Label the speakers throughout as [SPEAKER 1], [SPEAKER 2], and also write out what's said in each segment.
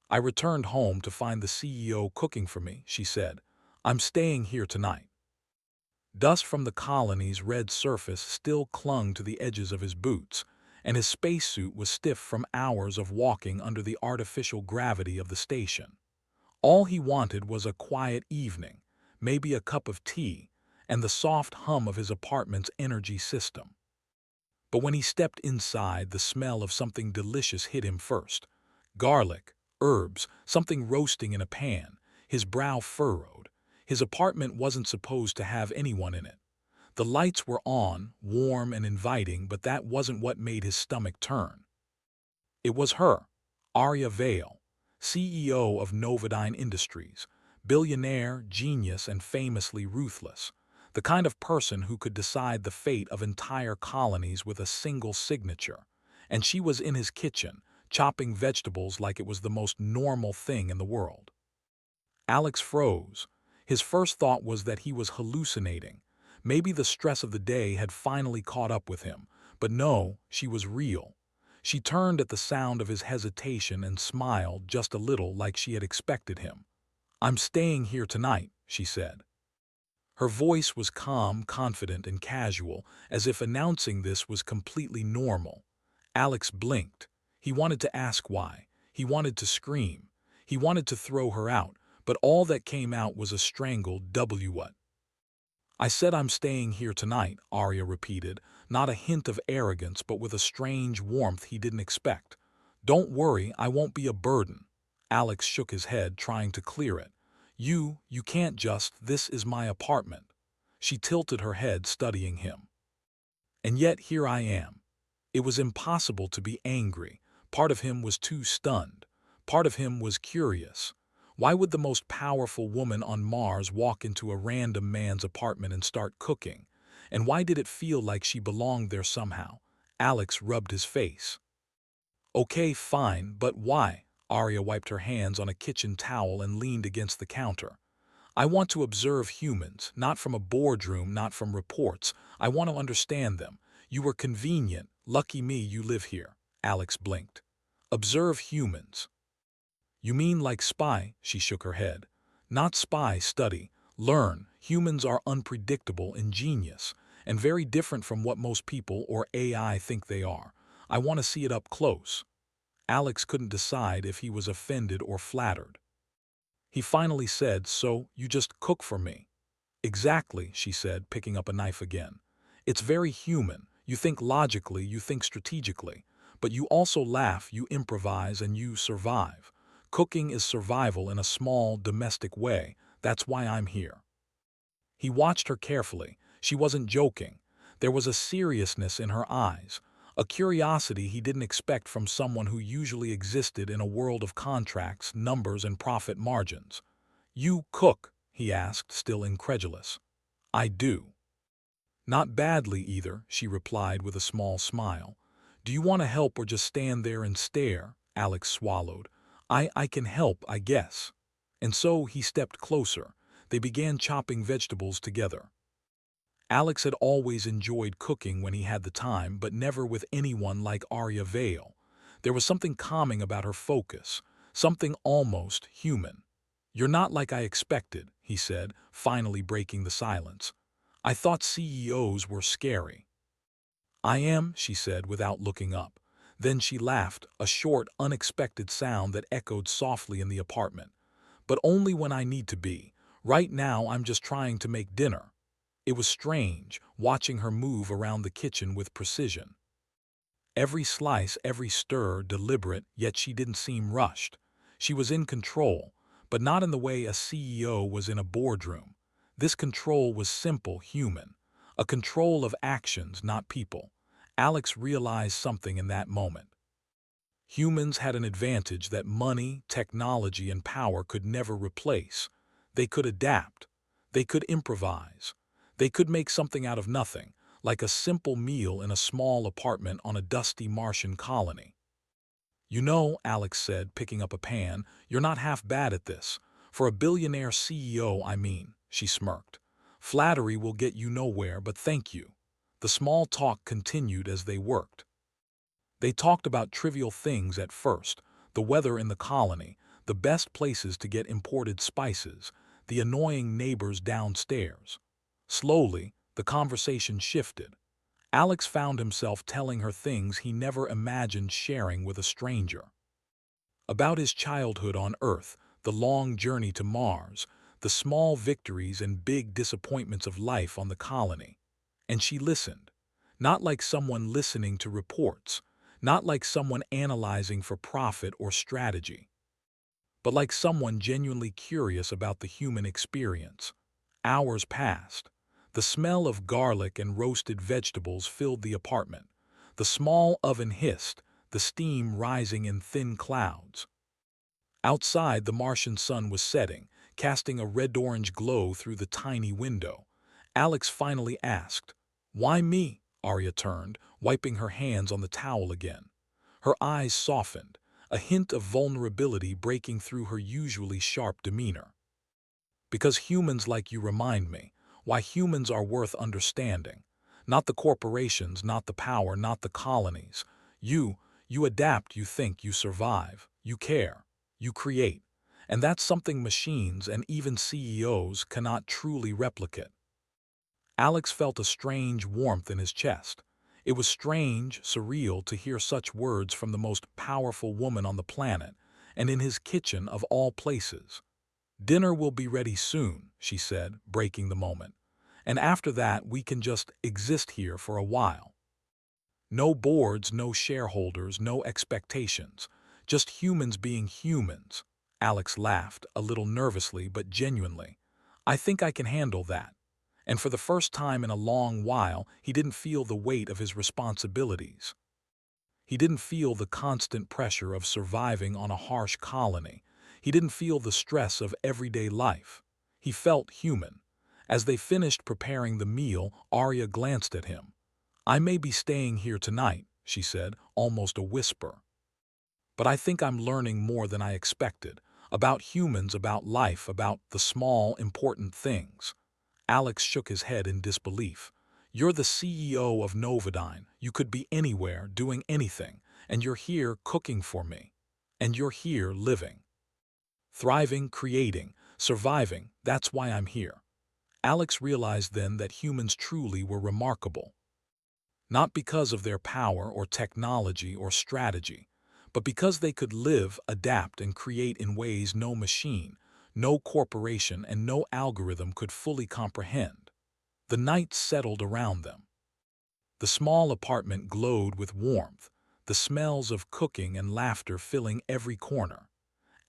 [SPEAKER 1] I returned home to find the CEO cooking for me, she said. I'm staying here tonight. Dust from the colony's red surface still clung to the edges of his boots, and his spacesuit was stiff from hours of walking under the artificial gravity of the station. All he wanted was a quiet evening, maybe a cup of tea, and the soft hum of his apartment's energy system. But when he stepped inside, the smell of something delicious hit him first. Garlic, herbs, something roasting in a pan. His brow furrowed. His apartment wasn't supposed to have anyone in it. The lights were on, warm and inviting, but that wasn't what made his stomach turn. It was her, Arya Vale, CEO of Novodyne Industries, billionaire, genius, and famously ruthless. The kind of person who could decide the fate of entire colonies with a single signature. And she was in his kitchen, chopping vegetables like it was the most normal thing in the world. Alex froze. His first thought was that he was hallucinating. Maybe the stress of the day had finally caught up with him. But no, she was real. She turned at the sound of his hesitation and smiled just a little like she had expected him. I'm staying here tonight, she said. Her voice was calm, confident, and casual, as if announcing this was completely normal. Alex blinked. He wanted to ask why. He wanted to scream. He wanted to throw her out, but all that came out was a strangled "what?" I said I'm staying here tonight, Arya repeated, not a hint of arrogance but with a strange warmth he didn't expect. Don't worry, I won't be a burden. Alex shook his head, trying to clear it. You can't just, this is my apartment. She tilted her head, studying him. And yet here I am. It was impossible to be angry. Part of him was too stunned. Part of him was curious. Why would the most powerful woman on Mars walk into a random man's apartment and start cooking? And why did it feel like she belonged there somehow? Alex rubbed his face. Okay, fine, but why? Arya wiped her hands on a kitchen towel and leaned against the counter. I want to observe humans, not from a boardroom, not from reports. I want to understand them. You were convenient. Lucky me you live here. Alex blinked. Observe humans. You mean like spy? She shook her head. Not spy, study. Learn. Humans are unpredictable, ingenious, and very different from what most people or AI think they are. I want to see it up close. Alex couldn't decide if he was offended or flattered. He finally said, so you just cook for me? Exactly, she said, picking up a knife again. It's very human. You think logically, you think strategically, but you also laugh, you improvise, and you survive. Cooking is survival in a small, domestic way. That's why I'm here. He watched her carefully. She wasn't joking. There was a seriousness in her eyes, a curiosity he didn't expect from someone who usually existed in a world of contracts, numbers, and profit margins. You cook? He asked, still incredulous. I do. Not badly either, she replied with a small smile. Do you want to help or just stand there and stare? Alex swallowed. I can help, I guess. And so he stepped closer. They began chopping vegetables together. Alex had always enjoyed cooking when he had the time, but never with anyone like Arya Vale. There was something calming about her focus, something almost human. You're not like I expected, he said, finally breaking the silence. I thought CEOs were scary. I am, she said without looking up. Then she laughed, a short, unexpected sound that echoed softly in the apartment. But only when I need to be. Right now I'm just trying to make dinner. It was strange, watching her move around the kitchen with precision. Every slice, every stir, deliberate, yet she didn't seem rushed. She was in control, but not in the way a CEO was in a boardroom. This control was simple, human. A control of actions, not people. Alex realized something in that moment. Humans had an advantage that money, technology, and power could never replace. They could adapt. They could improvise. They could make something out of nothing, like a simple meal in a small apartment on a dusty Martian colony. You know, Alex said, picking up a pan, you're not half bad at this. For a billionaire CEO, I mean, she smirked. Flattery will get you nowhere, but thank you. The small talk continued as they worked. They talked about trivial things at first, the weather in the colony, the best places to get imported spices, the annoying neighbors downstairs. Slowly, the conversation shifted. Alex found himself telling her things he never imagined sharing with a stranger. About his childhood on Earth, the long journey to Mars, the small victories and big disappointments of life on the colony. And she listened, not like someone listening to reports, not like someone analyzing for profit or strategy, but like someone genuinely curious about the human experience. Hours passed. The smell of garlic and roasted vegetables filled the apartment. The small oven hissed, the steam rising in thin clouds. Outside, the Martian sun was setting, casting a red-orange glow through the tiny window. Alex finally asked, "Why me?" Arya turned, wiping her hands on the towel again. Her eyes softened, a hint of vulnerability breaking through her usually sharp demeanor. "Because humans like you remind me why humans are worth understanding. Not the corporations, not the power, not the colonies. You adapt, you think, you survive, you care, you create. And that's something machines and even CEOs cannot truly replicate." Alex felt a strange warmth in his chest. It was strange, surreal to hear such words from the most powerful woman on the planet, and in his kitchen of all places. "Dinner will be ready soon," she said, breaking the moment. "And after that we can just exist here for a while. No boards, no shareholders, no expectations. Just humans being humans." Alex laughed, a little nervously but genuinely. "I think I can handle that." And for the first time in a long while, he didn't feel the weight of his responsibilities. He didn't feel the constant pressure of surviving on a harsh colony. He didn't feel the stress of everyday life. He felt human. As they finished preparing the meal, Arya glanced at him. "I may be staying here tonight," she said, almost a whisper. "But I think I'm learning more than I expected. About humans, about life, about the small, important things." Alex shook his head in disbelief. "You're the CEO of Novodyne. You could be anywhere, doing anything. And you're here cooking for me. And you're here living. Thriving, creating, surviving. That's why I'm here." Alex realized then that humans truly were remarkable. Not because of their power or technology or strategy, but because they could live, adapt, and create in ways no machine, no corporation, and no algorithm could fully comprehend. The night settled around them. The small apartment glowed with warmth, the smells of cooking and laughter filling every corner.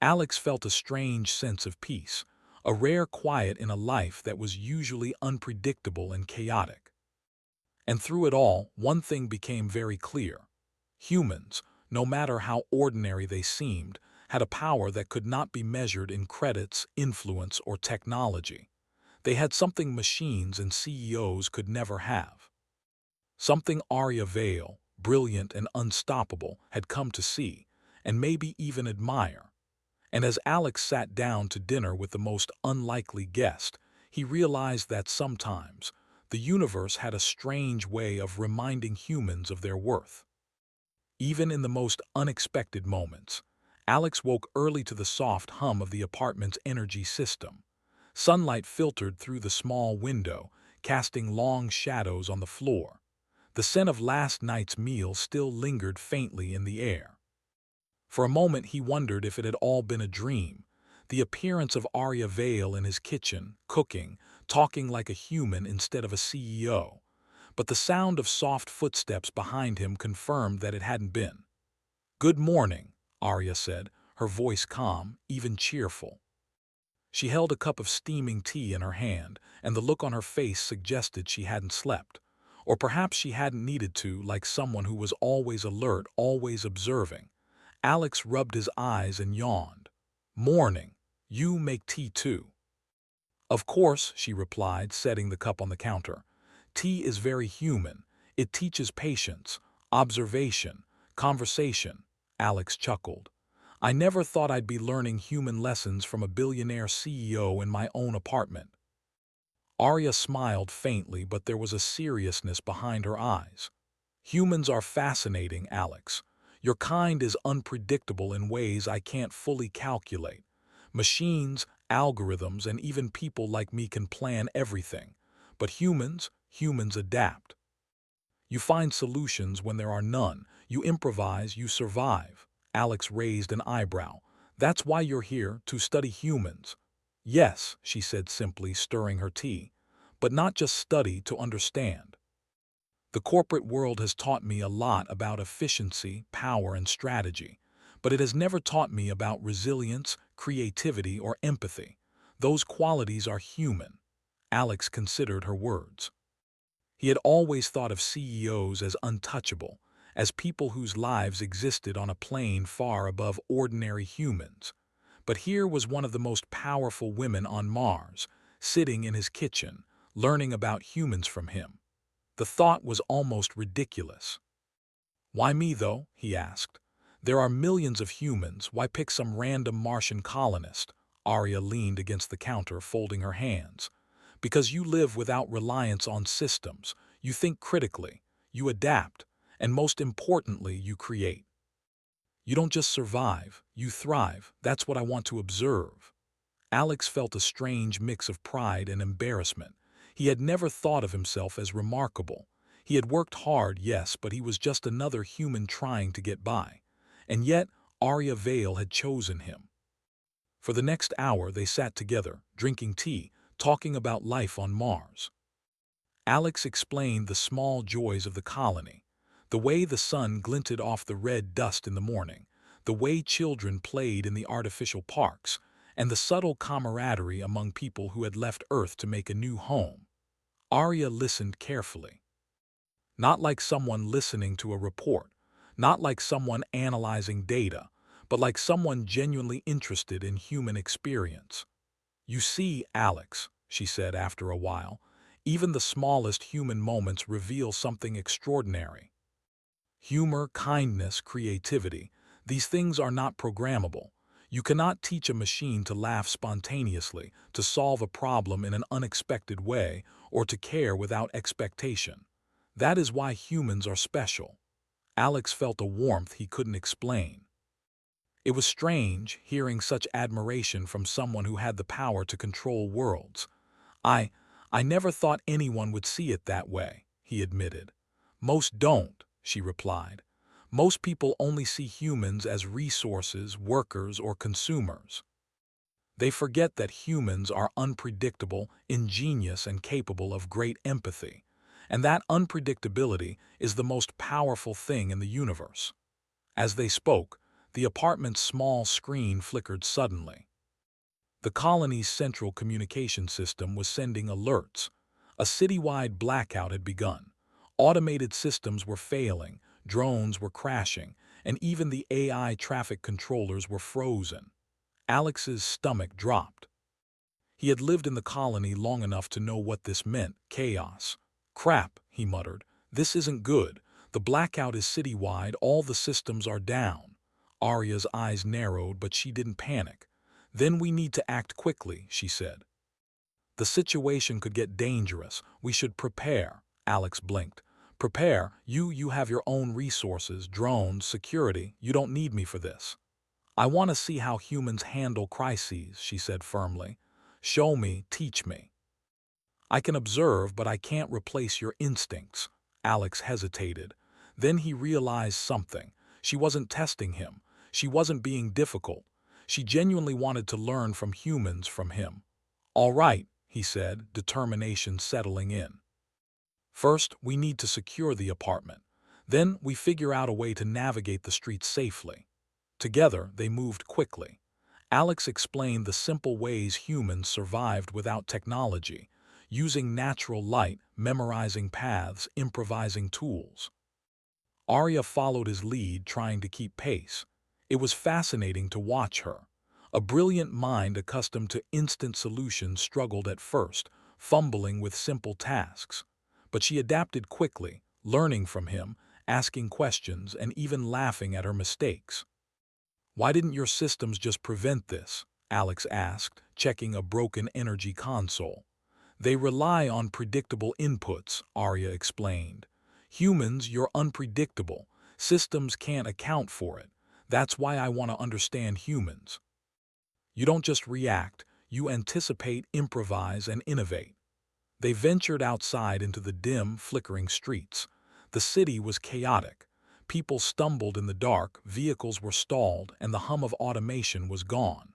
[SPEAKER 1] Alex felt a strange sense of peace, a rare quiet in a life that was usually unpredictable and chaotic. And through it all, one thing became very clear. Humans, no matter how ordinary they seemed, had a power that could not be measured in credits, influence, or technology. They had something machines and CEOs could never have. Something Arya Vale, brilliant and unstoppable, had come to see, and maybe even admire. And as Alex sat down to dinner with the most unlikely guest, he realized that sometimes the universe had a strange way of reminding humans of their worth. Even in the most unexpected moments, Alex woke early to the soft hum of the apartment's energy system. Sunlight filtered through the small window, casting long shadows on the floor. The scent of last night's meal still lingered faintly in the air. For a moment he wondered if it had all been a dream. The appearance of Arya Vale in his kitchen, cooking, talking like a human instead of a CEO. But the sound of soft footsteps behind him confirmed that it hadn't been. "Good morning," Arya said, her voice calm, even cheerful. She held a cup of steaming tea in her hand, and the look on her face suggested she hadn't slept. Or perhaps she hadn't needed to, like someone who was always alert, always observing. Alex rubbed his eyes and yawned. "Morning. You make tea too?" "Of course," she replied, setting the cup on the counter. "Tea is very human. It teaches patience, observation, conversation." Alex chuckled. "I never thought I'd be learning human lessons from a billionaire CEO in my own apartment." Arya smiled faintly, but there was a seriousness behind her eyes. "Humans are fascinating, Alex. Your kind is unpredictable in ways I can't fully calculate. Machines, algorithms, and even people like me can plan everything. But humans adapt. You find solutions when there are none. You improvise, you survive. Alex raised an eyebrow. That's why you're here, to study humans. Yes, she said simply, stirring her tea. But not just study, to understand. The corporate world has taught me a lot about efficiency, power, and strategy. But it has never taught me about resilience, creativity, or empathy. Those qualities are human. Alex considered her words. He had always thought of CEOs as untouchable, as people whose lives existed on a plane far above ordinary humans. But here was one of the most powerful women on Mars, sitting in his kitchen, learning about humans from him. The thought was almost ridiculous. Why me, though? He asked. There are millions of humans. Why pick some random Martian colonist? Arya leaned against the counter, folding her hands. Because you live without reliance on systems. You think critically. You adapt. And most importantly, you create. You don't just survive. You thrive. That's what I want to observe. Alex felt a strange mix of pride and embarrassment. He had never thought of himself as remarkable. He had worked hard, yes, but he was just another human trying to get by. And yet, Arya Vale had chosen him. For the next hour, they sat together, drinking tea, talking about life on Mars. Alex explained the small joys of the colony, the way the sun glinted off the red dust in the morning, the way children played in the artificial parks, and the subtle camaraderie among people who had left Earth to make a new home. Arya listened carefully. Not like someone listening to a report, not like someone analyzing data, but like someone genuinely interested in human experience. You see, Alex, she said after a while, even the smallest human moments reveal something extraordinary. Humor, kindness, creativity, these things are not programmable. You cannot teach a machine to laugh spontaneously, to solve a problem in an unexpected way, or to care without expectation. That is why humans are special. Alex felt a warmth he couldn't explain. It was strange, hearing such admiration from someone who had the power to control worlds. I, I never thought anyone would see it that way, he admitted. Most don't, she replied. Most people only see humans as resources, workers, or consumers. They forget that humans are unpredictable, ingenious, and capable of great empathy. And that unpredictability is the most powerful thing in the universe. As they spoke, the apartment's small screen flickered suddenly. The colony's central communication system was sending alerts. A citywide blackout had begun. Automated systems were failing, drones were crashing, and even the AI traffic controllers were frozen. Alex's stomach dropped. He had lived in the colony long enough to know what this meant, chaos. Crap, he muttered. This isn't good. The blackout is citywide, all the systems are down. Arya's eyes narrowed, but she didn't panic. Then we need to act quickly, she said. The situation could get dangerous. We should prepare. Alex blinked. Prepare? You have your own resources, drones, security. You don't need me for this. I want to see how humans handle crises, she said firmly. Show me, teach me. I can observe, but I can't replace your instincts. Alex hesitated. Then he realized something. She wasn't testing him. She wasn't being difficult. She genuinely wanted to learn from humans from him. All right, he said, determination settling in. First, we need to secure the apartment. Then we figure out a way to navigate the streets safely. Together, they moved quickly. Alex explained the simple ways humans survived without technology, using natural light, memorizing paths, improvising tools. Arya followed his lead, trying to keep pace. It was fascinating to watch her. A brilliant mind accustomed to instant solutions struggled at first, fumbling with simple tasks. But she adapted quickly, learning from him, asking questions, and even laughing at her mistakes. Why didn't your systems just prevent this? Alex asked, checking a broken energy console. They rely on predictable inputs, Arya explained. Humans, you're unpredictable. Systems can't account for it. That's why I want to understand humans. You don't just react, you anticipate, improvise, and innovate. They ventured outside into the dim, flickering streets. The city was chaotic. People stumbled in the dark, vehicles were stalled, and the hum of automation was gone.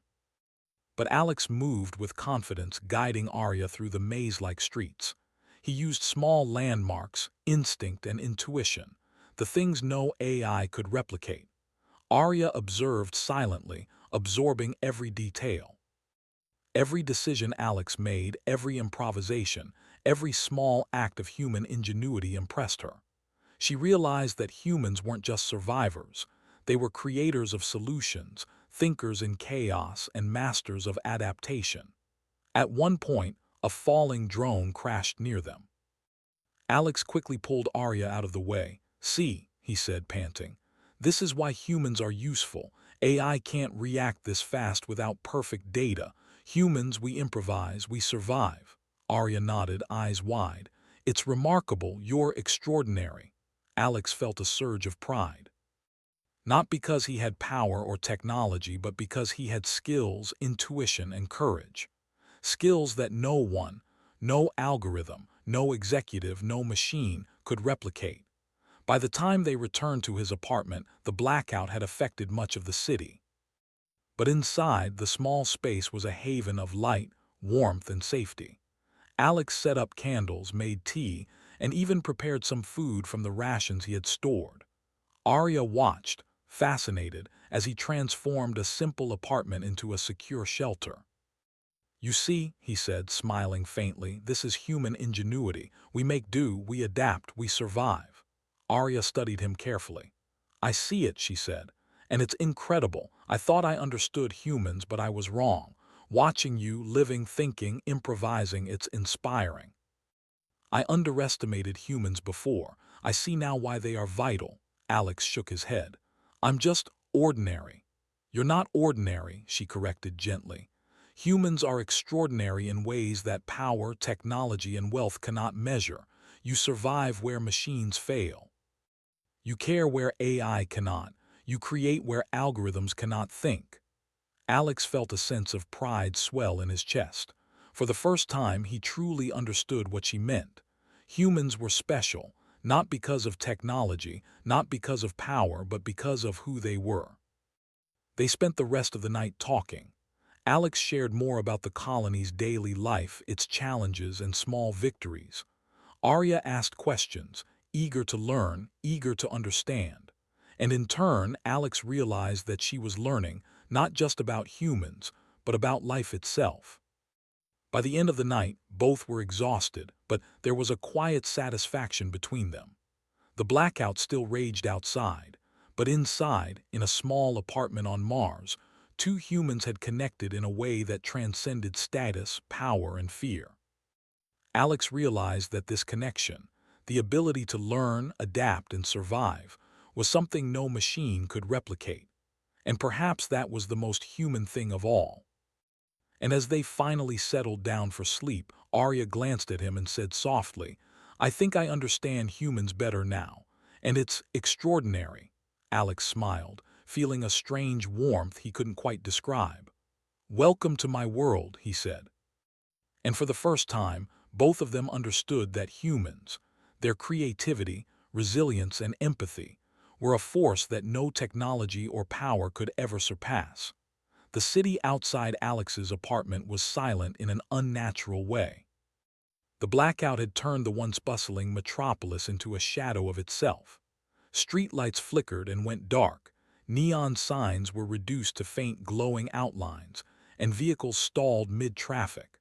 [SPEAKER 1] But Alex moved with confidence, guiding Arya through the maze-like streets. He used small landmarks, instinct, and intuition, the things no AI could replicate. Arya observed silently, absorbing every detail. Every decision Alex made, every improvisation, every small act of human ingenuity impressed her. She realized that humans weren't just survivors. They were creators of solutions, thinkers in chaos, and masters of adaptation. At one point, a falling drone crashed near them. Alex quickly pulled Arya out of the way. "See," he said, panting. "This is why humans are useful. AI can't react this fast without perfect data. Humans, we improvise, we survive." Arya nodded, eyes wide. "It's remarkable, you're extraordinary." Alex felt a surge of pride. Not because he had power or technology, but because he had skills, intuition, and courage. Skills that no one, no algorithm, no executive, no machine could replicate. By the time they returned to his apartment, the blackout had affected much of the city. But inside, the small space was a haven of light, warmth, and safety. Alex set up candles, made tea, and even prepared some food from the rations he had stored. Arya watched, fascinated, as he transformed a simple apartment into a secure shelter. "You see," he said, smiling faintly, "this is human ingenuity. We make do, we adapt, we survive." Arya studied him carefully. "I see it," she said, "and it's incredible. I thought I understood humans, but I was wrong. Watching you, living, thinking, improvising, it's inspiring. I underestimated humans before. I see now why they are vital." Alex shook his head. "I'm just ordinary." "You're not ordinary," she corrected gently. "Humans are extraordinary in ways that power, technology, and wealth cannot measure. You survive where machines fail. You care where AI cannot. You create where algorithms cannot think." Alex felt a sense of pride swell in his chest. For the first time, he truly understood what she meant. Humans were special, not because of technology, not because of power, but because of who they were. They spent the rest of the night talking. Alex shared more about the colony's daily life, its challenges and small victories. Arya asked questions, eager to learn, eager to understand. And in turn, Alex realized that she was learning not just about humans, but about life itself. By the end of the night, both were exhausted, but there was a quiet satisfaction between them. The blackout still raged outside, but inside, in a small apartment on Mars, two humans had connected in a way that transcended status, power, and fear. Alex realized that this connection, the ability to learn, adapt, and survive, was something no machine could replicate. And perhaps that was the most human thing of all. And as they finally settled down for sleep, Arya glanced at him and said softly, "I think I understand humans better now, and it's extraordinary." Alex smiled, feeling a strange warmth he couldn't quite describe. "Welcome to my world," he said. And for the first time, both of them understood that humans, their creativity, resilience, and empathy, were a force that no technology or power could ever surpass. The city outside Alex's apartment was silent in an unnatural way. The blackout had turned the once bustling metropolis into a shadow of itself. Streetlights flickered and went dark, neon signs were reduced to faint glowing outlines, and vehicles stalled mid-traffic.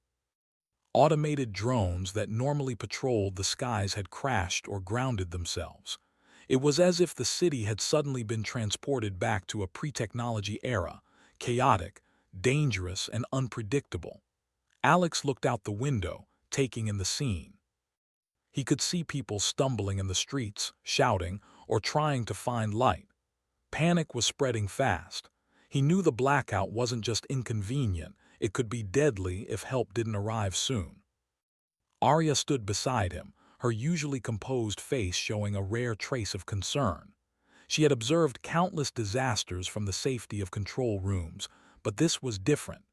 [SPEAKER 1] Automated drones that normally patrolled the skies had crashed or grounded themselves. It was as if the city had suddenly been transported back to a pre-technology era, chaotic, dangerous, and unpredictable. Alex looked out the window, taking in the scene. He could see people stumbling in the streets, shouting, or trying to find light. Panic was spreading fast. He knew the blackout wasn't just inconvenient, it could be deadly if help didn't arrive soon. Arya stood beside him, her usually composed face showing a rare trace of concern. She had observed countless disasters from the safety of control rooms, but this was different.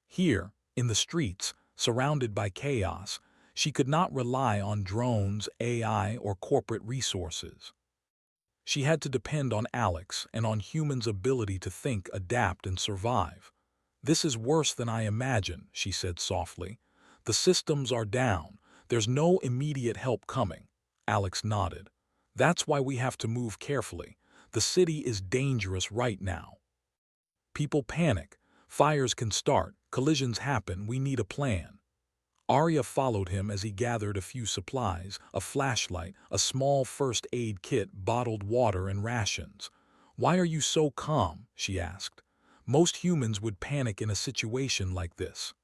[SPEAKER 1] Here, in the streets, surrounded by chaos, she could not rely on drones, AI, or corporate resources. She had to depend on Alex and on humans' ability to think, adapt, and survive. "This is worse than I imagined," she said softly. "The systems are down. There's no immediate help coming." Alex nodded. "That's why we have to move carefully. The city is dangerous right now. People panic. Fires can start. Collisions happen. We need a plan." Arya followed him as he gathered a few supplies, a flashlight, a small first aid kit, bottled water, and rations. "Why are you so calm?" she asked. "Most humans would panic in a situation like this."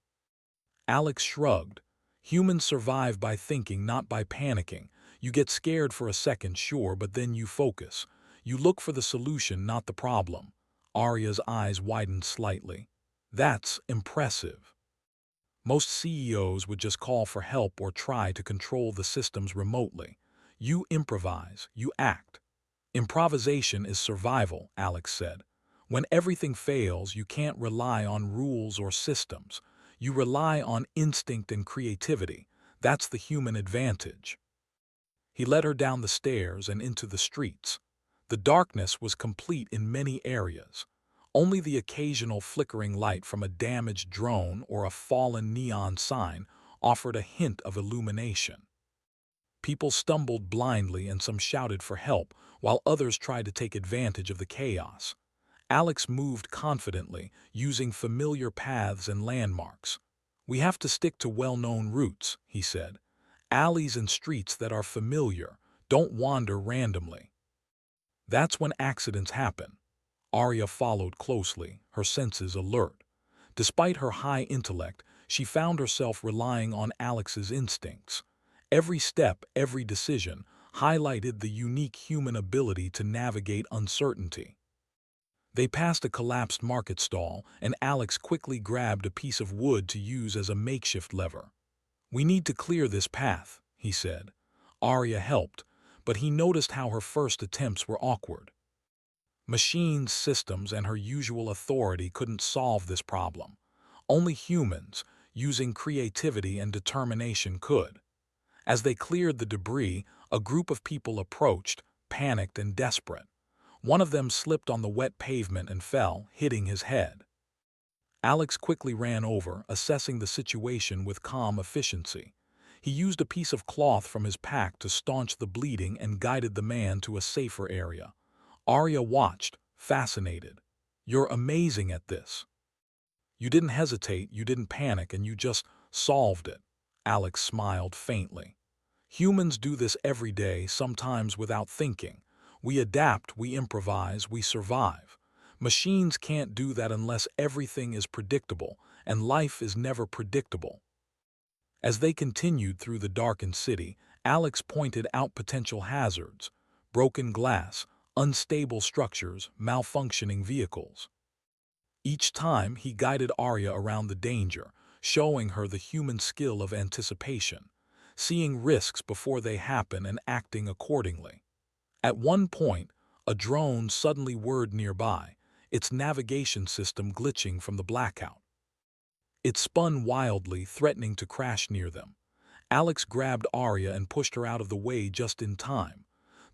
[SPEAKER 1] Alex shrugged. "Humans survive by thinking, not by panicking. You get scared for a second, sure, but then you focus. You look for the solution, not the problem." Arya's eyes widened slightly. "That's impressive. Most CEOs would just call for help or try to control the systems remotely. You improvise, you act." "Improvisation is survival," Alex said. "When everything fails, you can't rely on rules or systems. You rely on instinct and creativity. That's the human advantage." He led her down the stairs and into the streets. The darkness was complete in many areas. Only the occasional flickering light from a damaged drone or a fallen neon sign offered a hint of illumination. People stumbled blindly and some shouted for help, while others tried to take advantage of the chaos. Alex moved confidently, using familiar paths and landmarks. "We have to stick to well-known routes," he said. "Alleys and streets that are familiar. Don't wander randomly." That's when accidents happen. Arya followed closely, her senses alert. Despite her high intellect, she found herself relying on Alex's instincts. Every step, every decision, highlighted the unique human ability to navigate uncertainty. They passed a collapsed market stall, and Alex quickly grabbed a piece of wood to use as a makeshift lever. "We need to clear this path," he said. Arya helped, but he noticed how her first attempts were awkward. Machines, systems, and her usual authority couldn't solve this problem. Only humans, using creativity and determination, could. As they cleared the debris, a group of people approached, panicked and desperate. One of them slipped on the wet pavement and fell, hitting his head. Alex quickly ran over, assessing the situation with calm efficiency. He used a piece of cloth from his pack to staunch the bleeding and guided the man to a safer area. Arya watched, fascinated. "You're amazing at this. You didn't hesitate, you didn't panic, and you just solved it." Alex smiled faintly. "Humans do this every day, sometimes without thinking. We adapt, we improvise, we survive. Machines can't do that unless everything is predictable, and life is never predictable." As they continued through the darkened city, Alex pointed out potential hazards: broken glass, unstable structures, malfunctioning vehicles. Each time, he guided Arya around the danger, showing her the human skill of anticipation, seeing risks before they happen and acting accordingly. At one point, a drone suddenly whirred nearby, its navigation system glitching from the blackout. It spun wildly, threatening to crash near them. Alex grabbed Arya and pushed her out of the way just in time.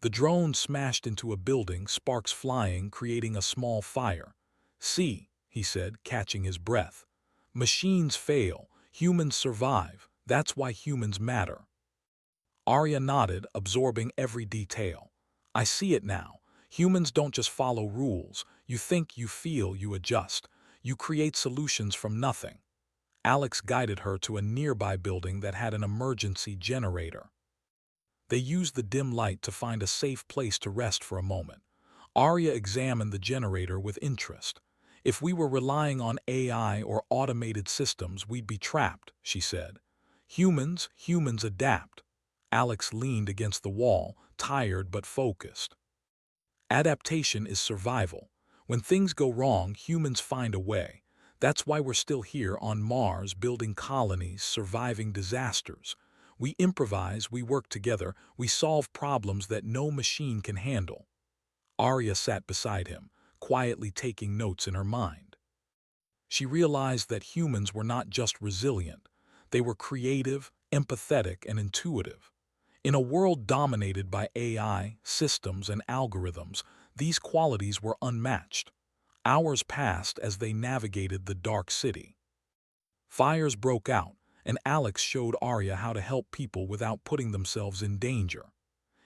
[SPEAKER 1] The drone smashed into a building, sparks flying, creating a small fire. "See," he said, catching his breath. "Machines fail, humans survive. That's why humans matter." Arya nodded, absorbing every detail. "I see it now. Humans don't just follow rules. You think, you feel, you adjust. You create solutions from nothing." Alex guided her to a nearby building that had an emergency generator. They used the dim light to find a safe place to rest for a moment. Arya examined the generator with interest. "If we were relying on AI or automated systems, we'd be trapped," she said. Humans adapt." Alex leaned against the wall, tired but focused. "Adaptation is survival. When things go wrong, humans find a way. That's why we're still here on Mars, building colonies, surviving disasters. We improvise, we work together, we solve problems that no machine can handle." Arya sat beside him, quietly taking notes in her mind. She realized that humans were not just resilient, they were creative, empathetic, and intuitive. In a world dominated by AI, systems, and algorithms, these qualities were unmatched. Hours passed as they navigated the dark city. Fires broke out, and Alex showed Arya how to help people without putting themselves in danger.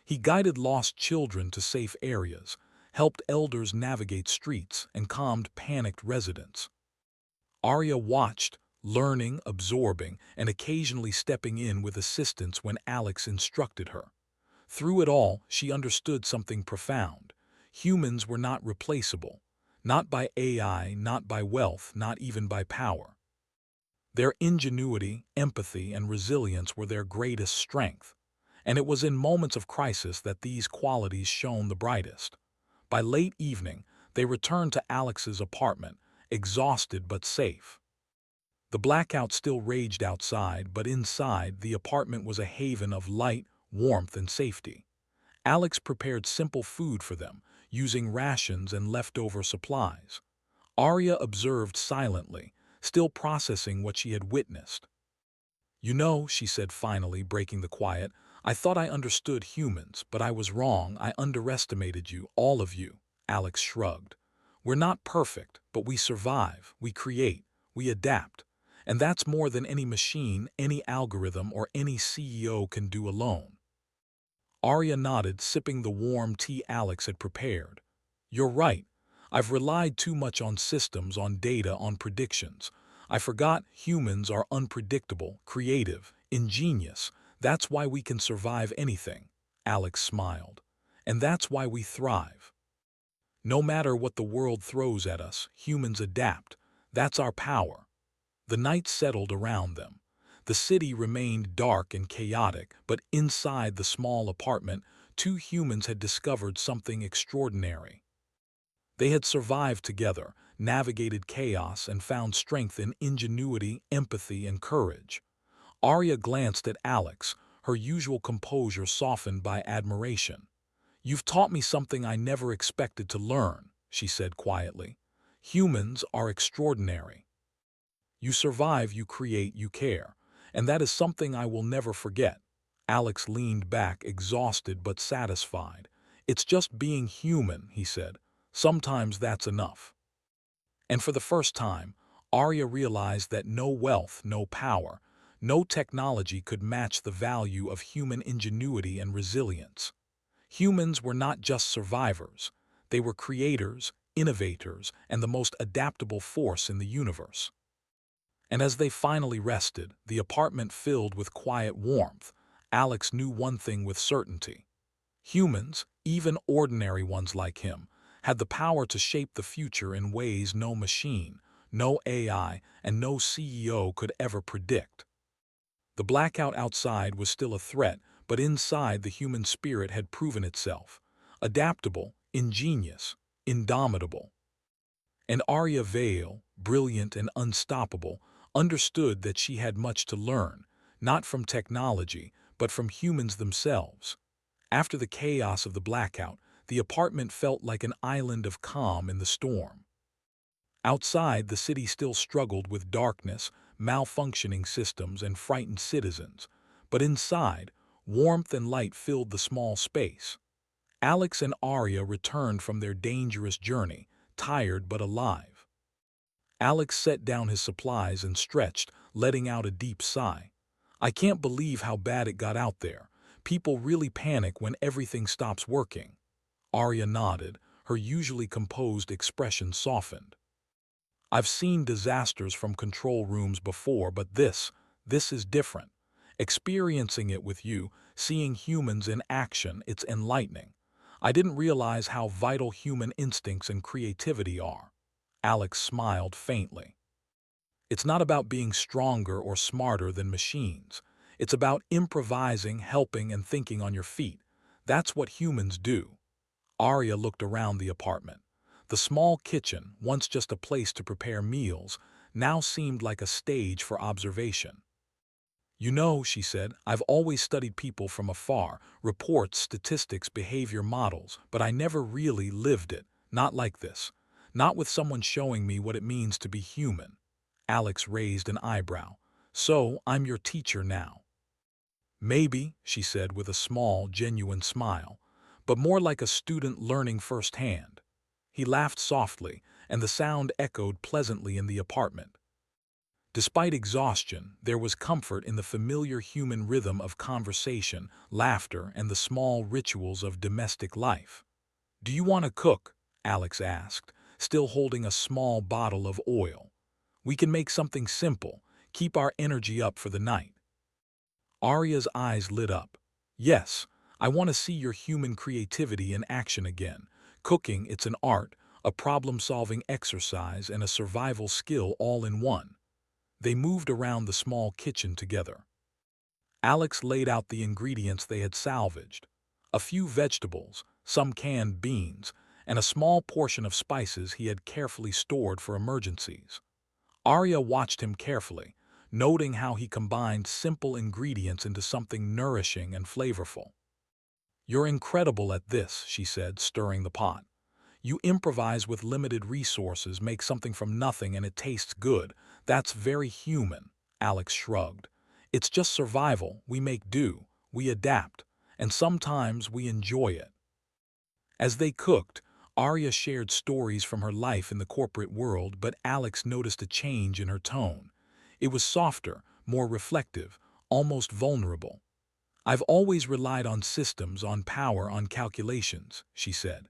[SPEAKER 1] He guided lost children to safe areas, helped elders navigate streets, and calmed panicked residents. Arya watched, learning, absorbing, and occasionally stepping in with assistance when Alex instructed her. Through it all, she understood something profound. Humans were not replaceable. Not by AI, not by wealth, not even by power. Their ingenuity, empathy, and resilience were their greatest strength. And it was in moments of crisis that these qualities shone the brightest. By late evening, they returned to Alex's apartment, exhausted but safe. The blackout still raged outside, but inside, the apartment was a haven of light, warmth, and safety. Alex prepared simple food for them, using rations and leftover supplies. Arya observed silently, still processing what she had witnessed. "You know," she said finally, breaking the quiet, "I thought I understood humans, but I was wrong. I underestimated you, all of you." Alex shrugged. "We're not perfect, but we survive, we create, we adapt. And that's more than any machine, any algorithm, or any CEO can do alone." Arya nodded, sipping the warm tea Alex had prepared. "You're right. I've relied too much on systems, on data, on predictions. I forgot humans are unpredictable, creative, ingenious. That's why we can survive anything." Alex smiled. "And that's why we thrive. No matter what the world throws at us, humans adapt. That's our power." The night settled around them. The city remained dark and chaotic, but inside the small apartment, two humans had discovered something extraordinary. They had survived together, navigated chaos, and found strength in ingenuity, empathy, and courage. Arya glanced at Alex, her usual composure softened by admiration. "You've taught me something I never expected to learn," she said quietly. "Humans are extraordinary. You survive, you create, you care. And that is something I will never forget." Alex leaned back, exhausted but satisfied. "It's just being human," he said. "Sometimes that's enough." And for the first time, Arya realized that no wealth, no power, no technology could match the value of human ingenuity and resilience. Humans were not just survivors. They were creators, innovators, and the most adaptable force in the universe. And as they finally rested, the apartment filled with quiet warmth, Alex knew one thing with certainty. Humans, even ordinary ones like him, had the power to shape the future in ways no machine, no AI, and no CEO could ever predict. The blackout outside was still a threat, but inside the human spirit had proven itself. Adaptable, ingenious, indomitable. And Arya Vale, brilliant and unstoppable, understood that she had much to learn, not from technology, but from humans themselves. After the chaos of the blackout, the apartment felt like an island of calm in the storm. Outside, the city still struggled with darkness, malfunctioning systems, and frightened citizens. But inside, warmth and light filled the small space. Alex and Arya returned from their dangerous journey, tired but alive. Alex set down his supplies and stretched, letting out a deep sigh. "I can't believe how bad it got out there. People really panic when everything stops working." Arya nodded, her usually composed expression softened. "I've seen disasters from control rooms before, but this is different. Experiencing it with you, seeing humans in action, it's enlightening. I didn't realize how vital human instincts and creativity are." Alex smiled faintly. "It's not about being stronger or smarter than machines. It's about improvising, helping, and thinking on your feet. That's what humans do." Arya looked around the apartment. The small kitchen, once just a place to prepare meals, now seemed like a stage for observation. You know, she said, I've always studied people from afar, reports, statistics, behavior models, but I never really lived it. Not like this. Not with someone showing me what it means to be human. Alex raised an eyebrow. So, I'm your teacher now. Maybe, she said with a small, genuine smile, but more like a student learning firsthand. He laughed softly, and the sound echoed pleasantly in the apartment. Despite exhaustion, there was comfort in the familiar human rhythm of conversation, laughter, and the small rituals of domestic life. "Do you want to cook?" Alex asked, still holding a small bottle of oil. "We can make something simple, keep our energy up for the night." Arya's eyes lit up. "Yes, I want to see your human creativity in action again. Cooking, it's an art, a problem-solving exercise, and a survival skill all in one." They moved around the small kitchen together. Alex laid out the ingredients they had salvaged. A few vegetables, some canned beans, and a small portion of spices he had carefully stored for emergencies. Arya watched him carefully, noting how he combined simple ingredients into something nourishing and flavorful. "You're incredible at this," she said, stirring the pot. "You improvise with limited resources, make something from nothing, and it tastes good. That's very human." Alex shrugged. "It's just survival. We make do, we adapt, and sometimes we enjoy it." As they cooked, Arya shared stories from her life in the corporate world, but Alex noticed a change in her tone. It was softer, more reflective, almost vulnerable. "I've always relied on systems, on power, on calculations," she said.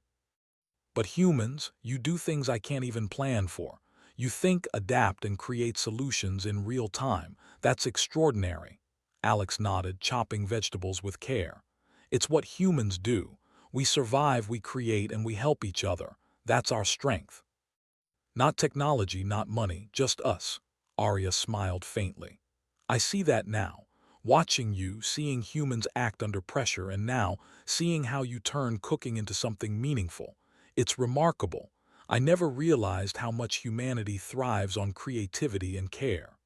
[SPEAKER 1] "But humans, you do things I can't even plan for. You think, adapt, and create solutions in real time. That's extraordinary." Alex nodded, chopping vegetables with care. "It's what humans do. We survive, we create, and we help each other. That's our strength. Not technology, not money, just us." Arya smiled faintly. "I see that now. Watching you, seeing humans act under pressure, and now seeing how you turn cooking into something meaningful. It's remarkable. I never realized how much humanity thrives on creativity and care."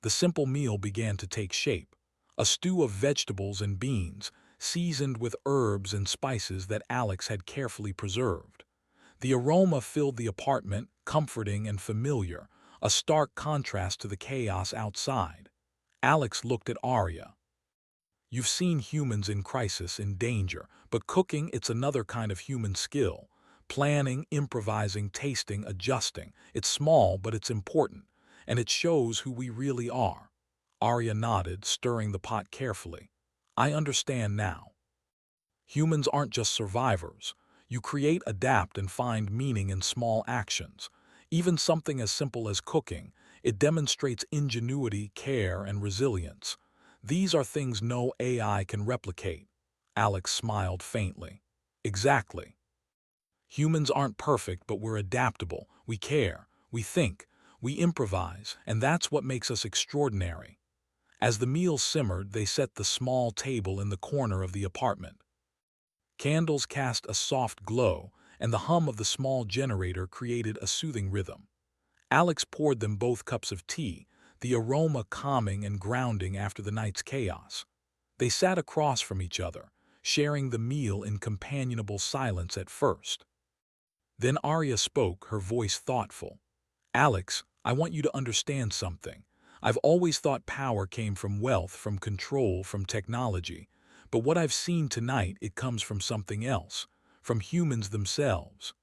[SPEAKER 1] The simple meal began to take shape. A stew of vegetables and beans, seasoned with herbs and spices that Alex had carefully preserved. The aroma filled the apartment, comforting and familiar, a stark contrast to the chaos outside. Alex looked at Arya. "You've seen humans in crisis, in danger, but cooking, it's another kind of human skill. Planning, improvising, tasting, adjusting. It's small, but it's important, and it shows who we really are." Arya nodded, stirring the pot carefully. "I understand now. Humans aren't just survivors. You create, adapt, and find meaning in small actions. Even something as simple as cooking, it demonstrates ingenuity, care, and resilience. These are things no AI can replicate." Alex smiled faintly. "Exactly. Humans aren't perfect, but we're adaptable. We care, we think, we improvise, and that's what makes us extraordinary." As the meal simmered, they set the small table in the corner of the apartment. Candles cast a soft glow, and the hum of the small generator created a soothing rhythm. Alex poured them both cups of tea, the aroma calming and grounding after the night's chaos. They sat across from each other, sharing the meal in companionable silence at first. Then Arya spoke, her voice thoughtful. "Alex, I want you to understand something. I've always thought power came from wealth, from control, from technology. But what I've seen tonight, it comes from something else, from humans themselves.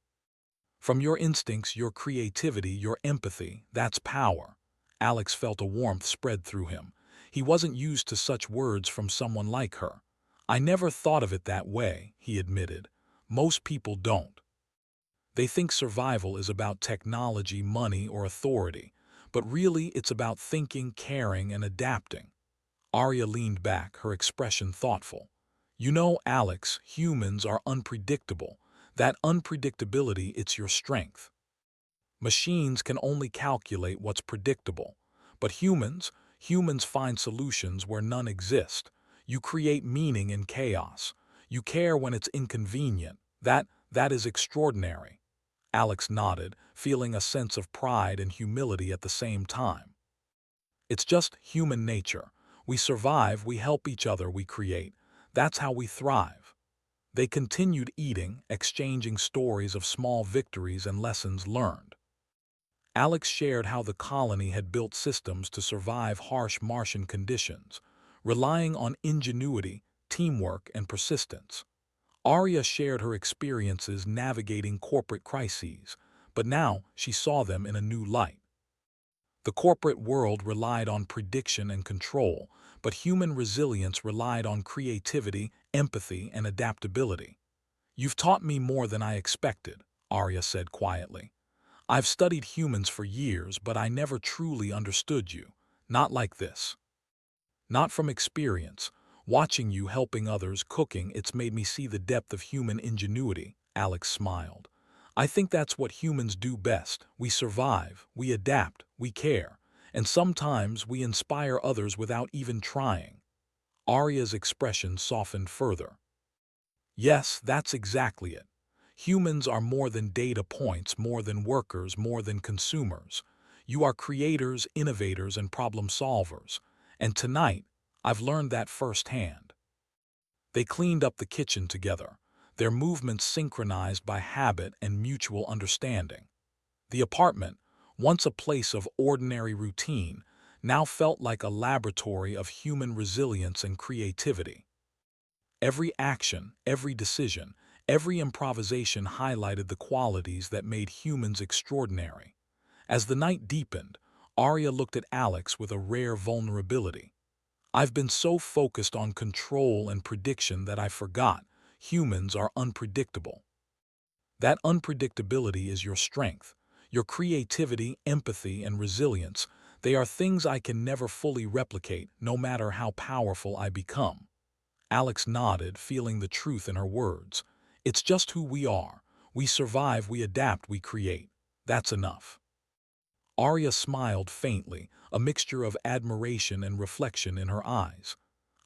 [SPEAKER 1] From your instincts, your creativity, your empathy, that's power." Alex felt a warmth spread through him. He wasn't used to such words from someone like her. "I never thought of it that way," he admitted. "Most people don't. They think survival is about technology, money, or authority. But really, it's about thinking, caring, and adapting." Arya leaned back, her expression thoughtful. "You know, Alex, humans are unpredictable. That unpredictability, it's your strength. Machines can only calculate what's predictable. But humans find solutions where none exist. You create meaning in chaos. You care when it's inconvenient. That is extraordinary." Alex nodded, feeling a sense of pride and humility at the same time. "It's just human nature. We survive, we help each other, we create. That's how we thrive. They continued eating, exchanging stories of small victories and lessons learned. Alex shared how the colony had built systems to survive harsh Martian conditions, relying on ingenuity, teamwork, and persistence. Arya shared her experiences navigating corporate crises, but now she saw them in a new light. The corporate world relied on prediction and control, but human resilience relied on creativity, empathy, and adaptability. "You've taught me more than I expected," Arya said quietly. "I've studied humans for years, but I never truly understood you. Not like this. Not from experience. Watching you helping others, cooking, it's made me see the depth of human ingenuity," Alex smiled. "I think that's what humans do best. We survive, we adapt, we care, and sometimes we inspire others without even trying." Arya's expression softened further. "Yes, that's exactly it. Humans are more than data points, more than workers, more than consumers. You are creators, innovators, and problem solvers. And tonight, I've learned that firsthand." They cleaned up the kitchen together, their movements synchronized by habit and mutual understanding. The apartment, once a place of ordinary routine, now felt like a laboratory of human resilience and creativity. Every action, every decision, every improvisation highlighted the qualities that made humans extraordinary. As the night deepened, Arya looked at Alex with a rare vulnerability. "I've been so focused on control and prediction that I forgot humans are unpredictable. That unpredictability is your strength. Your creativity, empathy, and resilience, they are things I can never fully replicate, no matter how powerful I become." Alex nodded, feeling the truth in her words. "It's just who we are. We survive, we adapt, we create. That's enough." Arya smiled faintly, a mixture of admiration and reflection in her eyes.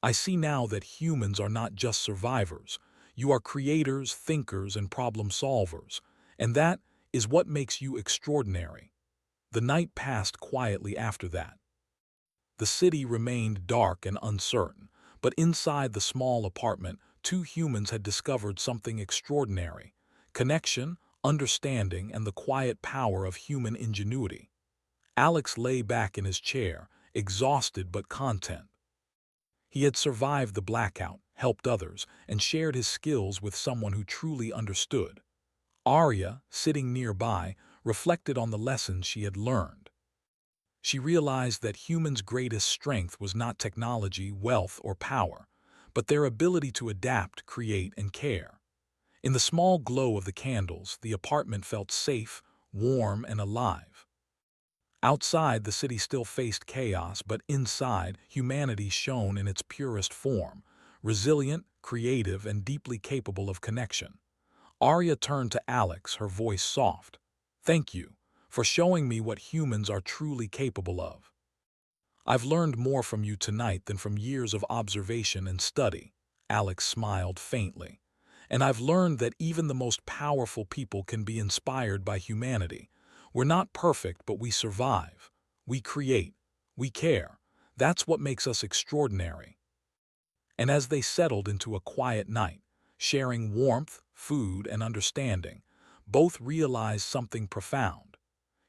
[SPEAKER 1] "I see now that humans are not just survivors. You are creators, thinkers, and problem solvers. And that is what makes you extraordinary." The night passed quietly after that. The city remained dark and uncertain, but inside the small apartment, two humans had discovered something extraordinary: connection, understanding, and the quiet power of human ingenuity. Alex lay back in his chair, exhausted but content. He had survived the blackout, helped others, and shared his skills with someone who truly understood. Arya, sitting nearby, reflected on the lessons she had learned. She realized that humans' greatest strength was not technology, wealth, or power, but their ability to adapt, create, and care. In the small glow of the candles, the apartment felt safe, warm, and alive. Outside, the city still faced chaos, but inside, humanity shone in its purest form, resilient, creative, and deeply capable of connection. Arya turned to Alex, her voice soft. "Thank you for showing me what humans are truly capable of. I've learned more from you tonight than from years of observation and study." Alex smiled faintly. "And I've learned that even the most powerful people can be inspired by humanity. We're not perfect, but we survive. We create. We care. That's what makes us extraordinary." And as they settled into a quiet night, sharing warmth, food, and understanding, both realized something profound.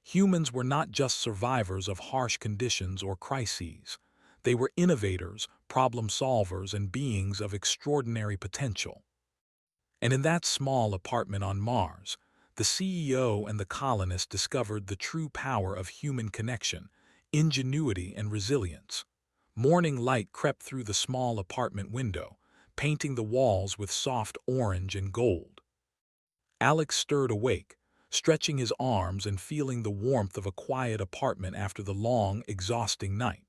[SPEAKER 1] Humans were not just survivors of harsh conditions or crises. They were innovators, problem solvers, and beings of extraordinary potential. And in that small apartment on Mars, the CEO and the colonist discovered the true power of human connection, ingenuity, and resilience. Morning light crept through the small apartment window, painting the walls with soft orange and gold. Alex stirred awake, stretching his arms and feeling the warmth of a quiet apartment after the long, exhausting night.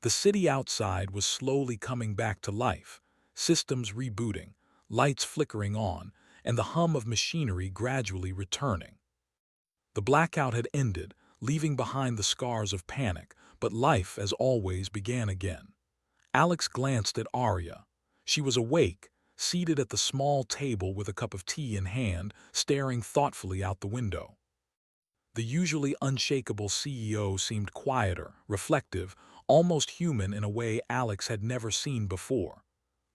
[SPEAKER 1] The city outside was slowly coming back to life, systems rebooting, lights flickering on, and the hum of machinery gradually returning. The blackout had ended, leaving behind the scars of panic, but life, as always, began again. Alex glanced at Arya. She was awake, seated at the small table with a cup of tea in hand, staring thoughtfully out the window. The usually unshakable CEO seemed quieter, reflective, almost human in a way Alex had never seen before.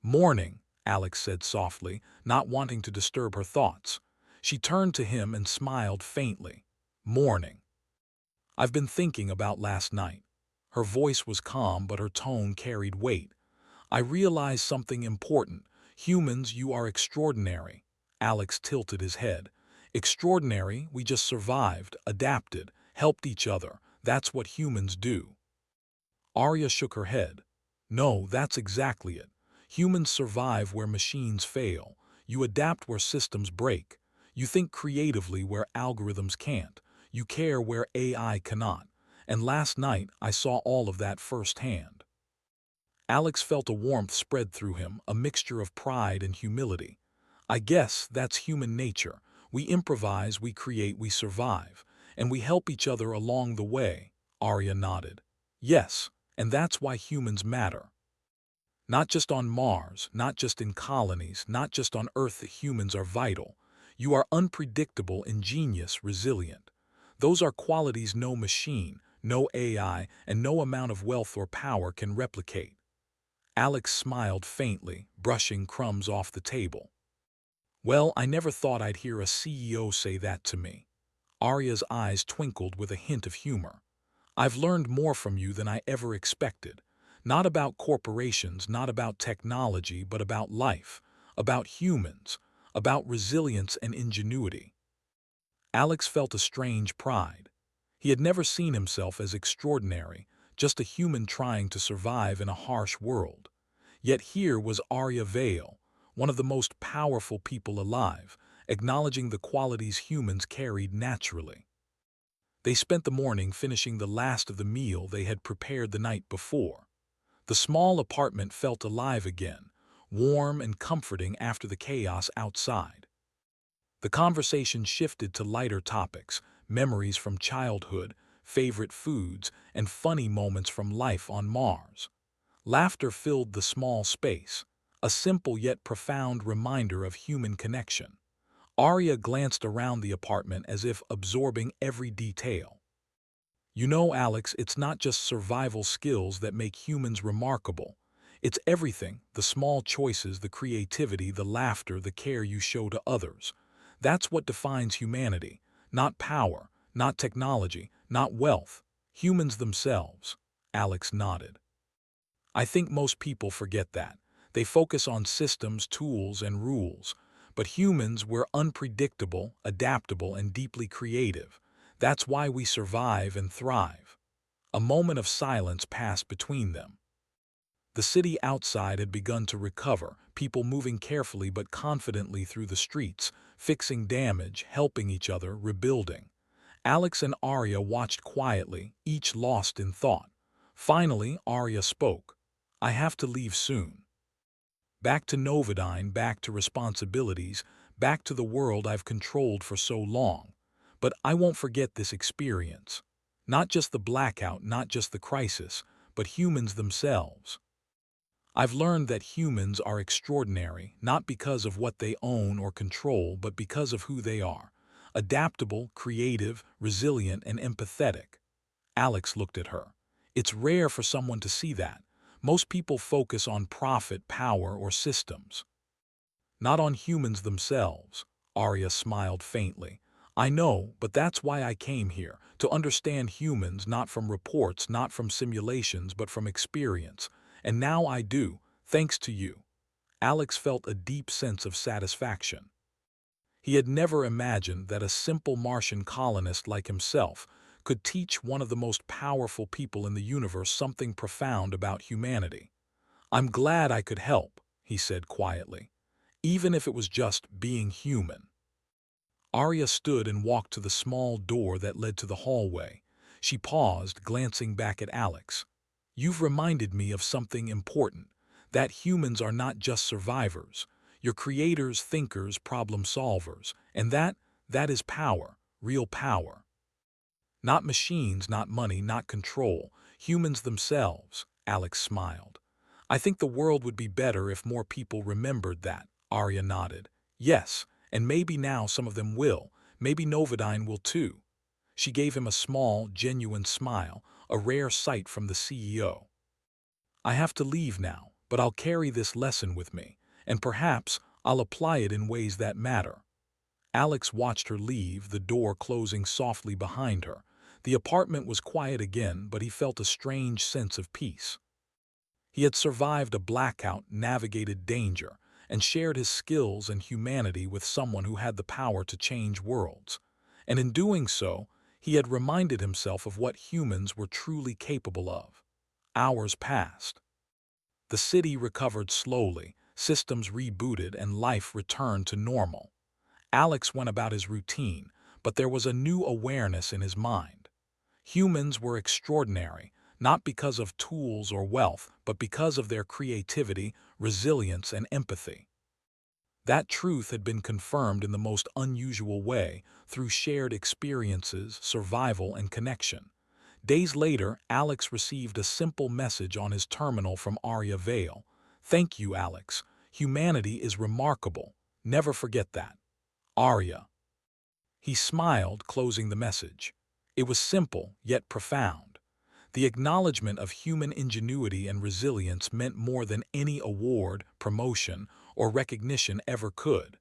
[SPEAKER 1] "Morning," Alex said softly, not wanting to disturb her thoughts. She turned to him and smiled faintly. "Morning. I've been thinking about last night." Her voice was calm, but her tone carried weight. "I realized something important. Humans, you are extraordinary." Alex tilted his head. "Extraordinary, we just survived, adapted, helped each other. That's what humans do." Arya shook her head. "No, that's exactly it. Humans survive where machines fail. You adapt where systems break. You think creatively where algorithms can't. You care where AI cannot. And last night, I saw all of that firsthand." Alex felt a warmth spread through him, a mixture of pride and humility. "I guess that's human nature. We improvise, we create, we survive. And we help each other along the way." Arya nodded. "Yes, and that's why humans matter. Not just on Mars, not just in colonies, not just on Earth, humans are vital. You are unpredictable, ingenious, resilient. Those are qualities no machine, no AI, and no amount of wealth or power can replicate." Alex smiled faintly, brushing crumbs off the table. "Well, I never thought I'd hear a CEO say that to me." Arya's eyes twinkled with a hint of humor. "I've learned more from you than I ever expected. Not about corporations, not about technology, but about life, about humans, about resilience and ingenuity." Alex felt a strange pride. He had never seen himself as extraordinary, just a human trying to survive in a harsh world. Yet here was Arya Vale, one of the most powerful people alive, acknowledging the qualities humans carried naturally. They spent the morning finishing the last of the meal they had prepared the night before. The small apartment felt alive again, warm and comforting after the chaos outside. The conversation shifted to lighter topics, memories from childhood, favorite foods, and funny moments from life on Mars. Laughter filled the small space, a simple yet profound reminder of human connection. Arya glanced around the apartment as if absorbing every detail. "You know, Alex, it's not just survival skills that make humans remarkable. It's everything, the small choices, the creativity, the laughter, the care you show to others. That's what defines humanity. Not power, not technology, not wealth. Humans themselves." Alex nodded. "I think most people forget that. They focus on systems, tools, and rules. But humans, we're unpredictable, adaptable, and deeply creative. That's why we survive and thrive." A moment of silence passed between them. The city outside had begun to recover, people moving carefully but confidently through the streets, fixing damage, helping each other, rebuilding. Alex and Arya watched quietly, each lost in thought. Finally, Arya spoke. "I have to leave soon. Back to Novodyne, back to responsibilities, back to the world I've controlled for so long. But I won't forget this experience. Not just the blackout, not just the crisis, but humans themselves. I've learned that humans are extraordinary, not because of what they own or control, but because of who they are. Adaptable, creative, resilient, and empathetic." Alex looked at her. "It's rare for someone to see that. Most people focus on profit, power, or systems. Not on humans themselves." Arya smiled faintly. "I know, but that's why I came here, to understand humans, not from reports, not from simulations, but from experience. And now I do, thanks to you." Alex felt a deep sense of satisfaction. He had never imagined that a simple Martian colonist like himself could teach one of the most powerful people in the universe something profound about humanity. "I'm glad I could help," he said quietly, "even if it was just being human." Arya stood and walked to the small door that led to the hallway. She paused, glancing back at Alex. "You've reminded me of something important, that humans are not just survivors. You're creators, thinkers, problem solvers, and that is power, real power. Not machines, not money, not control, humans themselves." Alex smiled. "I think the world would be better if more people remembered that." Arya nodded. "Yes, and maybe now some of them will. Maybe Novodyne will too." She gave him a small, genuine smile, a rare sight from the CEO. I have to leave now, but I'll carry this lesson with me, and perhaps I'll apply it in ways that matter. Alex watched her leave, the door closing softly behind her. The apartment was quiet again, but he felt a strange sense of peace. He had survived a blackout, navigated danger, and shared his skills and humanity with someone who had the power to change worlds. And in doing so, he had reminded himself of what humans were truly capable of. Hours passed. The city recovered slowly, systems rebooted, and life returned to normal. Alex went about his routine, but there was a new awareness in his mind. Humans were extraordinary, not because of tools or wealth, but because of their creativity, resilience, and empathy. That truth had been confirmed in the most unusual way, through shared experiences, survival, and connection. Days later, Alex received a simple message on his terminal from Arya Vale. "Thank you, Alex. Humanity is remarkable. Never forget that. Arya." He smiled, closing the message. It was simple, yet profound. The acknowledgement of human ingenuity and resilience meant more than any award, promotion, or recognition ever could.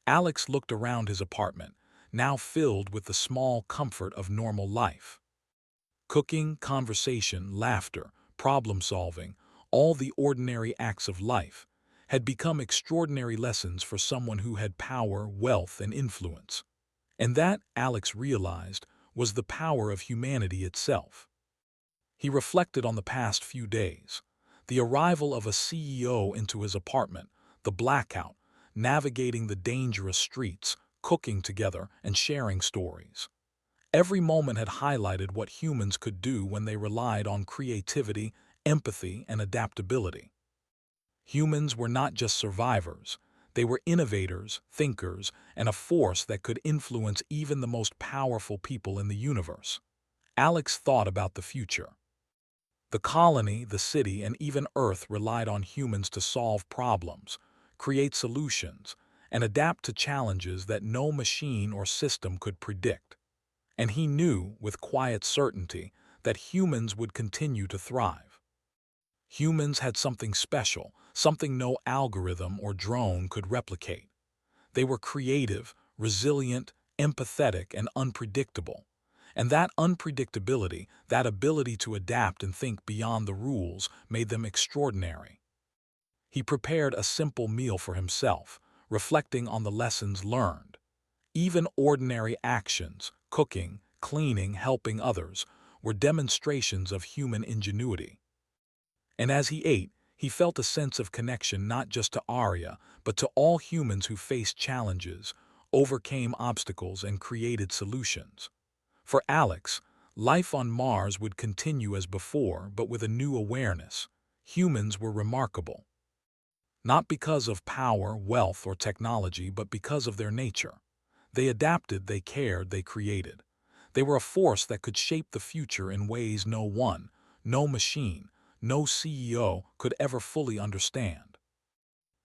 [SPEAKER 1] Alex looked around his apartment, now filled with the small comfort of normal life. Cooking, conversation, laughter, problem-solving, all the ordinary acts of life, had become extraordinary lessons for someone who had power, wealth, and influence. And that, Alex realized, was the power of humanity itself. He reflected on the past few days. The arrival of a CEO into his apartment, the blackout, navigating the dangerous streets, cooking together, and sharing stories. Every moment had highlighted what humans could do when they relied on creativity, empathy, and adaptability. Humans were not just survivors. They were innovators, thinkers, and a force that could influence even the most powerful people in the universe. Alex thought about the future. The colony, the city, and even Earth relied on humans to solve problems, create solutions, and adapt to challenges that no machine or system could predict. And he knew, with quiet certainty, that humans would continue to thrive. Humans had something special, something no algorithm or drone could replicate. They were creative, resilient, empathetic, and unpredictable. And that unpredictability, that ability to adapt and think beyond the rules, made them extraordinary. He prepared a simple meal for himself, reflecting on the lessons learned. Even ordinary actions, cooking, cleaning, helping others, were demonstrations of human ingenuity. And as he ate, he felt a sense of connection not just to Arya, but to all humans who faced challenges, overcame obstacles, and created solutions. For Alex, life on Mars would continue as before, but with a new awareness. Humans were remarkable. Not because of power, wealth, or technology, but because of their nature. They adapted, they cared, they created. They were a force that could shape the future in ways no one, no machine, no CEO could ever fully understand.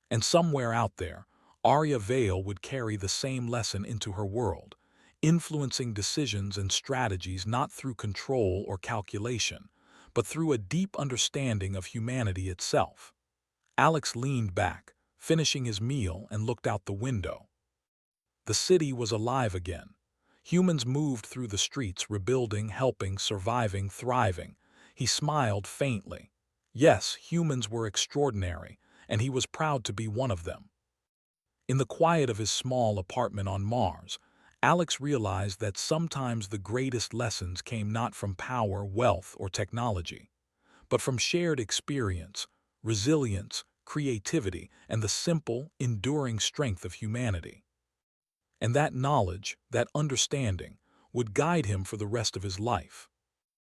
[SPEAKER 1] And somewhere out there, Arya Vale would carry the same lesson into her world, influencing decisions and strategies not through control or calculation, but through a deep understanding of humanity itself. Alex leaned back, finishing his meal, and looked out the window. The city was alive again. Humans moved through the streets, rebuilding, helping, surviving, thriving. He smiled faintly. Yes, humans were extraordinary, and he was proud to be one of them. In the quiet of his small apartment on Mars, Alex realized that sometimes the greatest lessons came not from power, wealth, or technology, but from shared experience, resilience, creativity, and the simple, enduring strength of humanity. And that knowledge, that understanding, would guide him for the rest of his life.